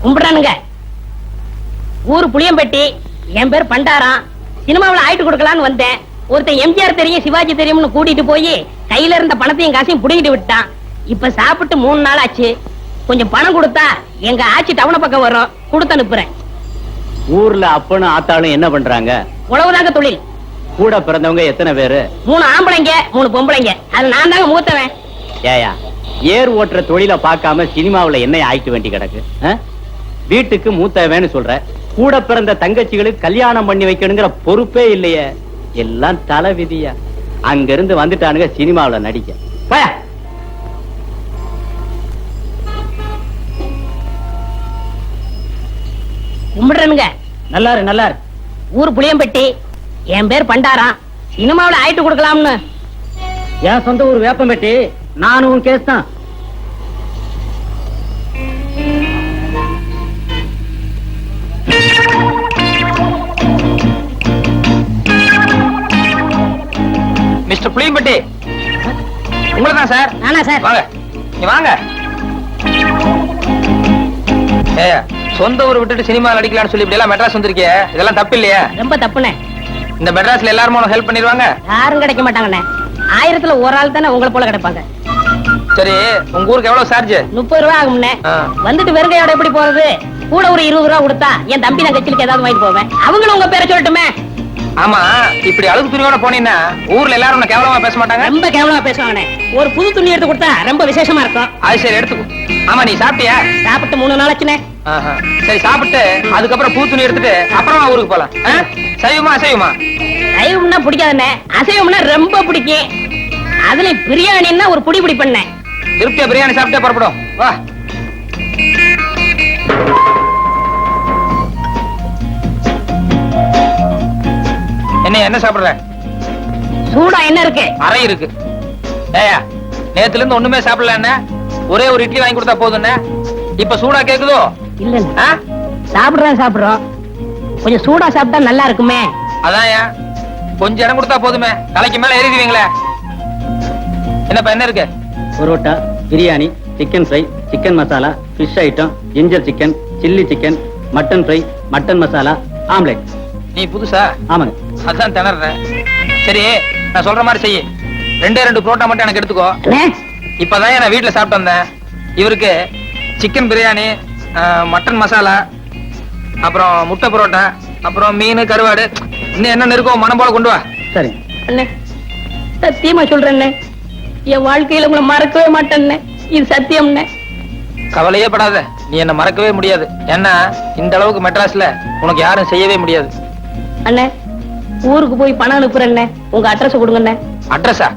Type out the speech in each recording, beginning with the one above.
கும்பிடுறானுங்க. ஊரு புளியம்பட்டி, என் பேர் பண்டாரம். சினிமாவில் ஆயிட்டு கொடுக்கலான்னு வந்தேன். ஒருத்தன் எம்ஜிஆர் தெரியும் சிவாஜி தெரியும்னு கூட்டிட்டு போய் கையில இருந்த பணத்தையும் காசையும் புடிங்கிட்டு விட்டான். இப்ப சாப்பிட்டு 3 நாள் ஆச்சு. கொஞ்சம் பணம் கொடுத்தா எங்க ஆட்சி டவுன பக்கம் வரும், கொடுத்து அனுப்புறேன். ஊர்ல அப்பனும் ஆத்தாளும் என்ன பண்றாங்க? உழவுதாங்க தொழில். கூட பிறந்தவங்க எத்தனை பேரு? 3 ஆம்பளைங்க 3 பொம்பளைங்க. அது நான் தாங்க மூத்தவன். ஏயா ஏர் ஓட்டுற தொழில பார்க்காம சினிமாவுல என்ன ஆயிட்டு வேண்டி கிடக்கு? வீட்டுக்கு மூத்தவன்னு சொல்ற, கூட பிறந்த தங்கச்சிகளுக்கு கல்யாணம் பண்ணி வைக்கணுங்கிற பொறுப்பே இல்லையே. எல்லாம் தலை விதியா. அங்க இருந்து வந்துட்டானுங்க சினிமாவுல நடிக்க. கும்பிடுறனுங்க. நல்லாரு நல்லாரு. ஊர் புளியம்பட்டி, என் பேர் பண்டாரம். சினிமாவில் ஆயிட்டு கொடுக்கலாம்னு. என் சொந்த ஊர் வேப்பம்பட்டி. நானும் கேஸ் தான். மிஸ்டர் புளியம்பட்டி, உங்களதான் சார்? நானா சார்? வாங்க, நீ வாங்க. சொந்த ஊர் விட்டுட்டு சினிமா நடிக்கலாம்னு சொல்லி இப்படி எல்லாம் மெட்ராஸ் வந்திருக்கே, இதெல்லாம் தப்பு இல்லையா? ரொம்ப தப்புனே. இந்த மெட்ராஸ்ல எல்லாரும் உனக்கு ஹெல்ப் பண்ணிடுவாங்க? யாரும் கிடைக்க மாட்டாங்கண்ணே. 1000த்துல ஒரு ஆள் தானே உங்களை போல கிடைப்பாங்க. சரி, உங்க ஊருக்கு எவ்வளவு சார்ஜ்? 30 ரூபா ஆகும்ண்ணே. வந்துட்டு வெறுங்கையோட எப்படி போறது? கூட ஒரு 20 ரூபா கொடுத்தா என் தம்பி தங்கச்சிக்கு ஏதாவது வாங்கிட்டு போவேன். அவங்களும் உங்க பேரை சொல்லட்டுமே. ஆமா, இப்படி அழுகு துணியோட போனீங்கன்னா ஊர்ல எல்லாரும் உன்னை கேவலமா பேச மாட்டாங்க? ரொம்ப கேவலமா பேசுவாங்கண்ணே. ஒரு புது துணி எடுத்து கொடுத்தா ரொம்ப விசேஷமா இருக்கும். அது சரி, எடுத்துக்கோ. ஆமா, நீ சாப்பிட்டியா? சாப்பிட்டு 3 நாள் ஆச்சுண்ணே. சரி, சாப்பிட்டு அதுக்கப்புறம் பூ துணி எடுத்துட்டு அப்புறமா ஊருக்கு போலாம். சைவமா அசைவமா? சைவம்னா பிடிக்காதுண்ணே, அசைவம்னா ரொம்ப பிடிக்கும். அதுல பிரியாணின்னா ஒரு புடி பண்ணேன். திருப்தியா பிரியாணி சாப்பிட்டே புறப்படும். வா. என்ன சாப்பிடுற? சூடா என்ன இருக்கு? அறை இருக்கு. ஏயா, நேத்துல இருந்து ஒண்ணுமே சாப்பிடல. என்ன ஒரே ஒரு இட்லி வாங்கி கொடுத்தா போதும். இப்ப சூடா கேக்குதோ? இல்ல, சாப்பிடுறோம். கொஞ்சம் சூடா சாப்பிட்டா நல்லா இருக்குமே. அதான் கொஞ்சம் இடம் கொடுத்தா போதுமே, தலைக்கு மேல ஏறிடுவீங்களே. என்னப்பா என்ன இருக்கு? Parotta, biryani, chicken fry, chicken masala, fish item, ginger chicken, chilli chicken, mutton fry, mutton masala, omelette. நீ புதுசா? ஆமாங்க. அதான் திணறேன். சரி, நான் சொல்ற மாதிரி செய்ய. 2 புரோட்டா மட்டும் எனக்கு எடுத்துக்கோ. இப்பதான் நான் வீட்டுல சாப்பிட்டு வந்தேன். இவருக்கு சிக்கன் பிரியாணி, மட்டன் மசாலா, அப்புறம் முட்டை புரோட்டா, அப்புறம் மீன் கருவாடு, இன்னும் என்ன இருக்கோ மனம் போல கொண்டு வா. சரி அண்ணே, சத்தியமா சொல்றேன், என் வாழ்க்கையில உங்களை மறக்கவே மாட்டேன். இது சத்தியம்ண்ணே. கவலையே படாத, நீ என்ன மறக்கவே முடியாது. ஏன்னா இந்த அளவுக்கு மெட்ராஸ்ல உனக்கு யாரும் செய்யவே முடியாது. அண்ணே, ஊருக்கு போய் பணம் அனுப்புறேன். உங்க அட்ரஸ் கொடுங்கண்ணே. அட்ரஸா?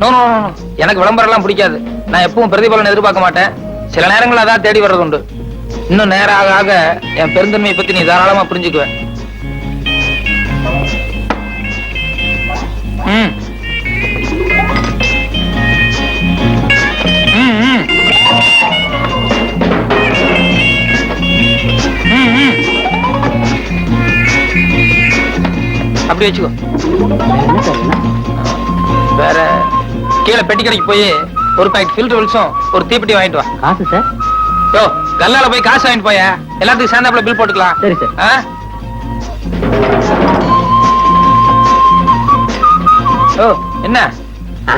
நோ நோ, எனக்கு விளம்பரம் எல்லாம் பிடிக்காது. நான் எப்பவும் பிரதிபலன் எதிர்பார்க்க மாட்டேன். சில நேரங்கள் அதான் தேடி வர்றது உண்டு. இன்னும் நேரம் ஆக ஆக என் பெருந்தன்மையை பத்தி நீ தாராளமா புரிஞ்சுக்குவேன். அப்படி வச்சுக்கோ. வேற கீழே பெட்டி கடைக்கு போய் ஒரு பாக்கெட் ஃபில்டர் வெளிச்சம் ஒரு தீப்பெட்டி வாங்கிட்டு வா. காசு சார்? யோ, கல்லால போய் காசு வாங்கிட்டு போய, எல்லாத்துக்கும் சேர்ந்தாப்புல பில் போட்டுக்கலாம். சரி சார். ஓ, என்ன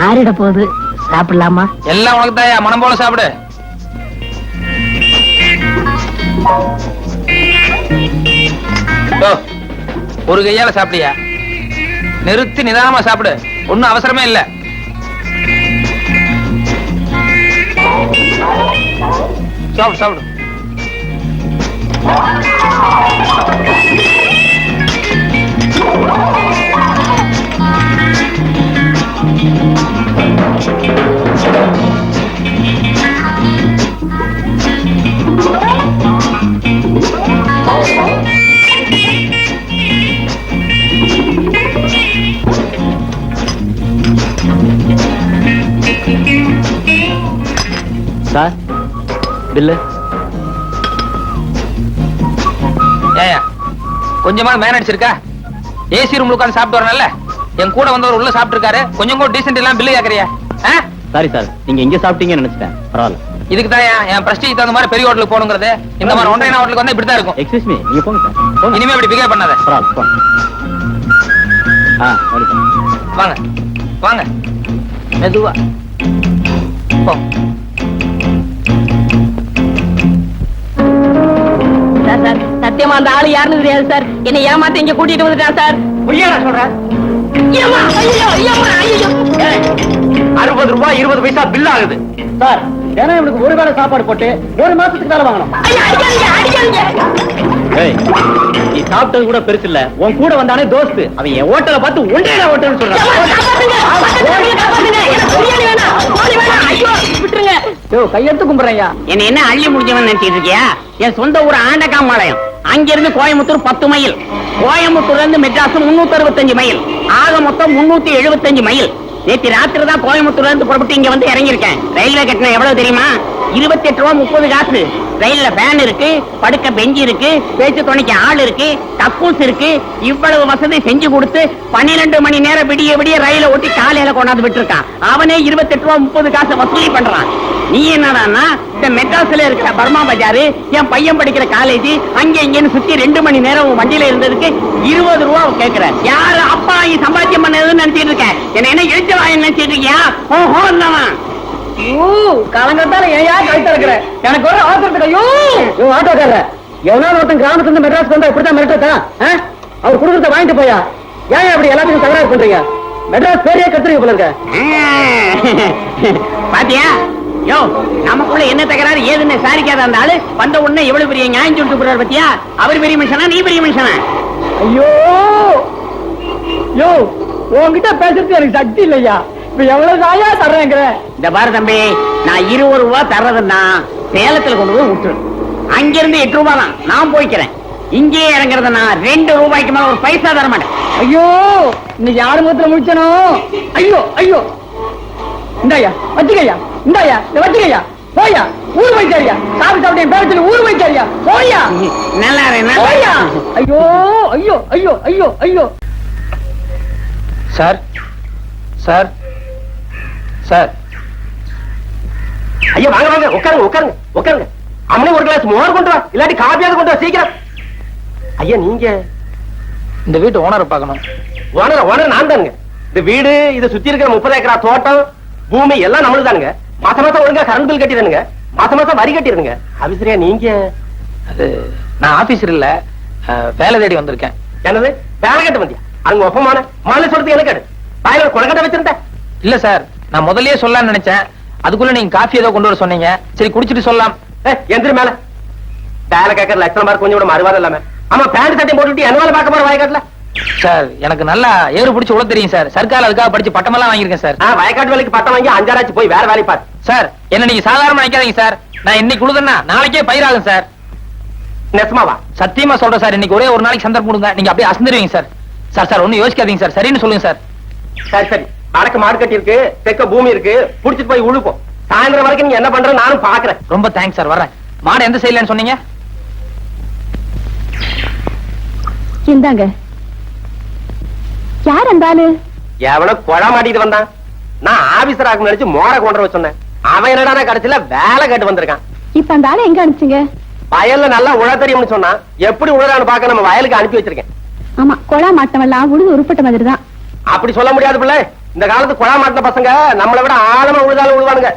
ஆறிட போகுது, சாப்பிடலாமா? எல்லாம் உனக்கு தாயா, மனம் போல சாப்பிடு. ஒரு கையால சாப்பிடியா? நிறுத்தி நிதானமா சாப்பிடு, ஒண்ணும் அவசரமே இல்ல. சாப்பிடு சாப்பிடு. Sir, bill. ஏயா, கொஞ்சமா மேனேஜ் இருக்கா? ஏசி ரூம்ல உட்கார்ந்து சாப்பிட்டு வரணும்ல. என் கூட வந்தவர் உள்ள சாப்பிட்டு இருக்காரு, கொஞ்சம் கூட டீசென்ட் எல்லாம் பில்லு கேக்குறியா? சாரி சார், நீங்க எங்க சாப்பிட்டீங்கன்னு நினைச்சிட்டேன். பரவாயில்ல. இதுக்கு தான் என் பிரஸ்டீஜ் தகுந்த மாதிரி பெரிய ஹோட்டலுக்கு போகணுங்கிறது. இந்த மாதிரி ஒன்றைய ஹோட்டலுக்கு வந்து இப்படிதான் இருக்கும். எக்ஸ்கியூஸ் மீ, நீங்க போங்க சார், போங்க. இனிமே இப்படி பிகேவ் பண்ணாத. பரவாயில்ல, போங்க. வாங்க வாங்க, மெதுவா போ. சார் சத்தியமா அந்த ஆளு யாருன்னு தெரியாது சார். என்னை ஏமாத்தி இங்க கூட்டிட்டு வந்துட்டான் சார். பொய்யாடா சொல்றேன். 60 ரூபாய் 20 பைசா பில் ஆகுது சார். தினம் இவனுக்கு ஒரு வேளை சாப்பாடு போட்டு ஒரு மாசத்துக்கு மேல வாங்கணும். ஏய், நீ சாப்பிட்டது கூட பெருசு இல்ல, உன் கூட வந்தானே தோஸ்து, அவன் என் ஹோட்டலை பார்த்து ஒன்றே ஹோட்டல்னு சொல்றான். கையெடுத்து கும்பிடுறையா. என்ன என்ன அள்ளி முடிஞ்சவன் நினைச்சிட்டு இருக்கியா? என் சொந்த ஊர் ஆண்டகாம்பாளையம். அங்கிருந்து கோயம்புத்தூர் 10 மைல், கோயம்புத்தூர்ல இருந்து மெட்ராஸ் 365 மைல், ஆக மொத்தம் 375 மைல். நேற்று ராத்திரி தான் கோயம்புத்தூர்ல இருந்து புறப்பட்டு இங்க வந்து இறங்கியிருக்கேன். ரயில்வே கட்டணம் எவ்வளவு தெரியுமா? 28 ரூபா 30 காசு. ரயில்ல ஃபேன் இருக்கு, படுக்க பெஞ்சு இருக்கு, பேச்சு துணைக்கு ஆள் இருக்கு, கக்கூஸ் இருக்கு. இவ்வளவு வசதி செஞ்சு கொடுத்து 12 மணி நேரம் விடிய விடிய ரயில ஓட்டி காலையில கொண்டாந்து விட்டுருக்கான். அவனே 28 ரூபா 30 காசு வசூலி பண்றான். நீ என்னடான்னா இந்த மெட்ராஸ்ல இருக்கிற பர்மா பஜாரு, என் பையன் படிக்கிற காலேஜ், அங்க இங்கன்னு சுத்தி 2 மணி நேரம் வண்டியில இருந்ததுக்கு 20 ரூபா கேக்குற. யாரு அப்பா நீ சம்பாத்தியம் பண்ணதுன்னு நினைச்சிட்டு இருக்க? என்ன எழுச்ச வாய நினைச்சிட்டு இருக்கியா? ஓஹோ இல்லவன் காலங்கத்தால ஏயா கழுத்த இருக்கிற எனக்கு ஒரு அவசரத்துக்கு. ஐயோ ஆட்டோக்கார எவனாலும் ஒருத்தன் கிராமத்துல இருந்து மெட்ராஸ் வந்தா இப்படித்தான் மிரட்டா? அவர் குடுக்கறத வாங்கிட்டு போயா? ஏன் அப்படி எல்லாத்தையும் தகராறு பண்றீங்க? மெட்ராஸ் பேரையே கத்துறீங்க போல இருக்க. பாத்தியா? யோ, நமக்குள்ள என்ன தகராறு ஏதுன்னு சாரிக்காத அந்த ஆளு வந்த உடனே எவ்வளவு பெரிய நியாயம் சொல்லிட்டு போறாரு பத்தியா? அவர் பெரிய மனுஷனா, நீ பெரிய மனுஷனா? ஐயோ யோ, உன்கிட்ட பேசுறது எனக்கு சக்தி இல்லையா. இப்ப எவ்வளவு தாயா தர்றேங்கிற? இந்த பாரு தம்பி, நான் 20 ரூபா தர்றதுன்னா சேலத்துல கொண்டு போய் விட்டுரு. அங்கிருந்து 8 ரூபாய் தான் நான் போய்க்கிறேன். இங்கே இறங்குறதுன்னா 2 ரூபாய்க்கு மேல ஒரு பைசா தர மாட்டேன். ஐயோ, இன்னைக்கு யாரு முகத்துல முடிச்சனோ? ஐயோ ஐயோ, இந்தாயா வச்சுக்கையா, இந்தாயா வச்சுக்கையா, போயா ஊர் வைச்சாரியா, சாப்பிட்டு சாப்பிட்டு பேர சொல்லி ஊர் வைச்சாரியா, போயா நல்லா போயா. ஐயோ ஐயோ ஐயோ ஐயோ ஐயோ. சார் சார் சார், ஐயா வாங்க வாங்க, உட்காருங்க உட்காருங்க உட்காருங்க. அம்மனே ஒரு கிளாஸ் மோர் கொண்டு வா, இல்லாட்டி காப்பியாவது கொண்டு வா சீக்கிரம். ஐயா நீங்க இந்த வீட்டு ஓனரை பார்க்கணும். ஓனர் நான் தானுங்க. இந்த வீடு இதை சுத்தி இருக்கிற 30 ஏக்கரா தோட்டம் பூமி எல்லாம் நம்மளுக்கு தானுங்க. மாசம் மாசம் ஒழுங்கா கரண்ட் பில் கட்டிடுங்க, மாசம் மாசம் வரி கட்டிடுங்க. அபிசரியா நீங்க? அது நான் ஆபீசர் இல்ல, வேலை தேடி வந்திருக்கேன். என்னது வேலை கட்ட வந்தியா? அங்க ஒப்பமான மாலை சொல்றதுக்கு எனக்கு வாயில கொலக்கட்டை வச்சிருந்தேன். இல்ல சார், நான் முதல்லயே சொல்லலாம்னு நினைச்சேன். அதுக்குள்ள நீங்க காஃபி ஏதோ கொண்டு வர சொன்னீங்க. சரி குடிச்சிட்டு சொல்லலாம். எந்திரி மேல. வேலை கேட்கற லட்சணமா இருக்கு, கொஞ்சம் கூட மறுவாதம் இல்லாம. ஆமா பேண்ட் சட்டை போட்டுட்டு என்ன வேலை பார்க்க போற வயக்காட்டுல? சார் எனக்கு நல்லா ஏறு பிடிச்சு உள்ள தெரியும் சார். சர்க்கார் அதுக்காக படிச்சு பட்டமெல்லாம் வாங்கியிருக்கேன் சார். வயக்காட்டு வேலைக்கு பட்டம் வாங்கி 5 ஆச்சு போய் வேற வேலை பாரு. சார் என்ன நீங்க சாதாரணமா நினைக்காதீங்க சார். நான் இன்னைக்கு உழுதுன்னா நாளைக்கே பயிராகும் சார். நெசமாவா? சத்தியமா சொல்றேன் சார். இன்னைக்கு ஒரே ஒரு நாளைக்கு சந்தர்ப்பம் கொடுங்க, நீங்க அப்படியே அசந்துருவீங்க சார். சார் சார் ஒன்னும் யோசிக்காதீங்க சார், சரின்னு சொல்லுங்க சார். சரி சரி, வடக்கு மாடு கட்டி இருக்கு, தெக்க பூமி இருக்கு, புடிச்சிட்டு போய் உழுப்போம். சாயந்தரம் வரைக்கும் நீங்க என்ன பண்ற நானும் பாக்குறேன். ரொம்ப தேங்க்ஸ் சார், வர்றேன். மாடு எந்த சைடுலன்னு சொன்னீங்க? இந்தாங்க. யார் அந்த ஆளு? எவனோ கொழா மாட்டிட்டு வந்தான். நான் ஆபீசர் ஆகும் நினைச்சு மோர கொண்டு வர சொன்னேன். அவன் என்னடா கடைசியில வேலை கேட்டு வந்திருக்கான். இப்ப அந்த ஆளை எங்க அனுப்பிச்சீங்க? வயல்ல நல்லா உழ தெரியும்னு சொன்னா, எப்படி உழறான்னு பாக்க நம்ம வயலுக்கு அனுப்பி வச்சிருக்கேன். ஆமா, கொலா மாட்டமெல்லாம் உழுது உருப்பட்ட மாதிரி தான். அப்படி சொல்ல முடியாது பிள்ளை. இந்த காலத்து கொழா மாட்டின பசங்க நம்மளை விட ஆழமா உழுதாலும் உழுவானுங்க.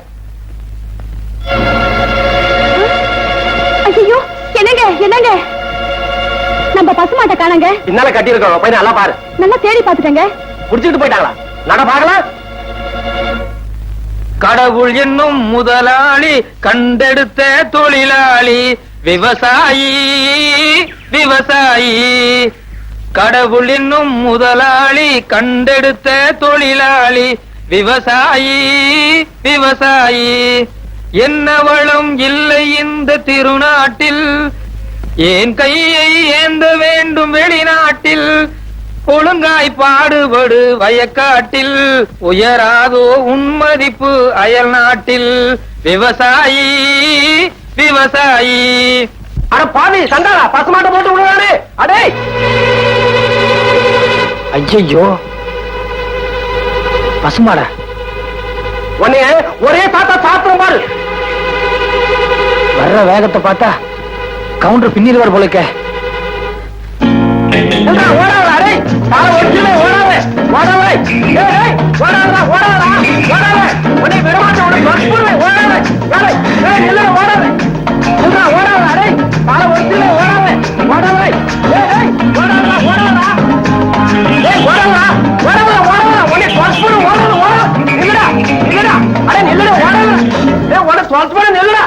ஐயோ, என்னங்க என்னங்க, நம்ம பசுமாட்டை காணங்க. பின்னால கட்டி இருக்கோம், போய் நல்லா பாரு. நல்லா தேடி பாத்துட்டேங்க. புடிச்சிட்டு போயிட்டாங்களா? நட பாக்கலாம். கடவுள் என்னும் முதலாளி, கண்டெடுத்த தொழிலாளி, விவசாயி விவசாயி. கடவுள் என்னும் முதலாளி, கண்டெடுத்த தொழிலாளி, விவசாயி விவசாயி. என்ன வளம் இல்லை இந்த திருநாட்டில், ஏன் கையை ஏந்த வேண்டும் வெளிநாட்டில். ஒழுங்காய் பாடுபடு வயக்காட்டில், உயராதோ உன்மதிப்பு அயல் நாட்டில். விவசாயி விவசாயி. அட பாவி சண்டாளா, பசுமாட்டை போட்டு விடுவாரு. அடே ஐயோ, பசுமாடா? உன்னைய ஒரே தாத்தா சாத்திரம் பாரு. வர்ற வேகத்தை பார்த்தா கவுண்டர் பின்னிடுவார் போலுக்க. நெல்லுடா.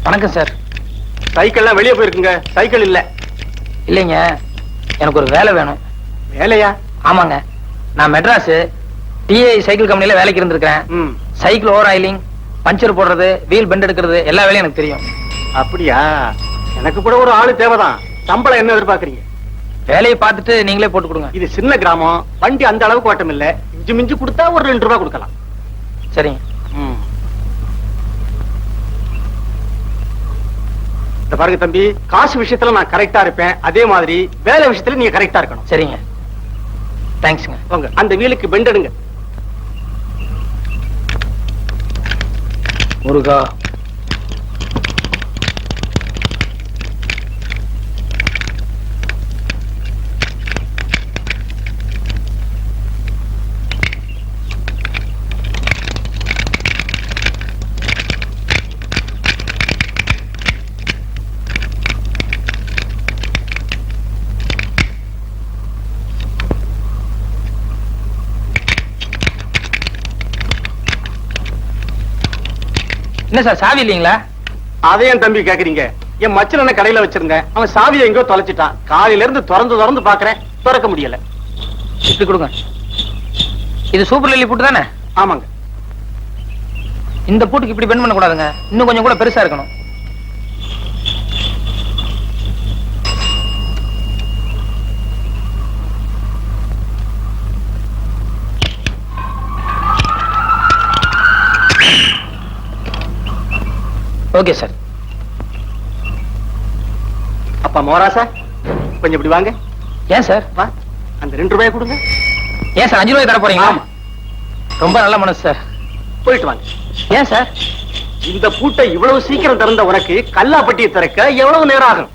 வணக்கம் சார். சைக்கிள்லாம் வெளியே போயிருக்குங்க. சைக்கிள் இல்ல. இல்லைங்க, எனக்கு ஒரு வேலை வேணும். வேலையா? ஆமாங்க, நான் மெட்ராஸ் டிஐ சைக்கிள் கம்பெனில வேலைக்கு இருந்திருக்கேன். சைக்கிள் ஓவர் ஆயிலிங், பஞ்சர் போடுறது, வீல் பெண்ட் எடுக்கிறது எல்லா வேலையும் எனக்கு தெரியும். அப்படியா? எனக்கு கூட ஒரு ஆளு தேவைதான். சம்பளம் என்ன எதிர்பார்க்கறீங்க? வேலையை பார்த்துட்டு நீங்களே போட்டு கொடுங்க. இது சின்ன கிராமம், வண்டி அந்த அளவுக்கு ஓட்டம் இல்ல. இஞ்சி மிஞ்சி கொடுத்தா ஒரு 2 ரூபாய் கொடுக்கலாம். சரிங்க. இந்த பாருங்க தம்பி, காசு விஷயத்துல நான் கரெக்டா இருப்பேன். அதே மாதிரி வேலை விஷயத்துல நீங்க கரெக்டா இருக்கணும். சரிங்க, தேங்க்ஸ்ங்க. போங்க, அந்த வீலுக்கு பெண்ட் எடுங்க. முருகா. என்ன சார், சாவி இல்லீங்களா? அதே என் தம்பி கேக்குறீங்க? என் மச்சன கடையில வச்சிருந்தேன். அவன் சாவியை எங்கோ தொலைச்சிட்டான். காலையில இருந்து திறந்து பாக்குறேன், திறக்க முடியல. இப்படி கொடுங்க. இது சூப்பர் லில்லி பூட்டு தானே? ஆமாங்க. இந்த பூட்டுக்கு இப்படி பெண்ட் பண்ண கூடாதுங்க, இன்னும் கொஞ்சம் கூட பெருசா இருக்கணும். Okay sir. அப்பா மோராசா, கொஞ்சம் இப்படி வாங்க. ஏன் சார்? வா, அந்த 2 ரூபாய் கொடுங்க. ஏன் சார் 5 ரூபாய் தர போறீங்களா? ரொம்ப நல்ல மனசு சார். போயிட்டு வாங்க. ஏன் சார்? இந்த பூட்டை இவ்வளவு சீக்கிரம் திறந்த உனக்கு கல்லாப்பட்டியை திறக்க எவ்வளவு நேரம் ஆகும்?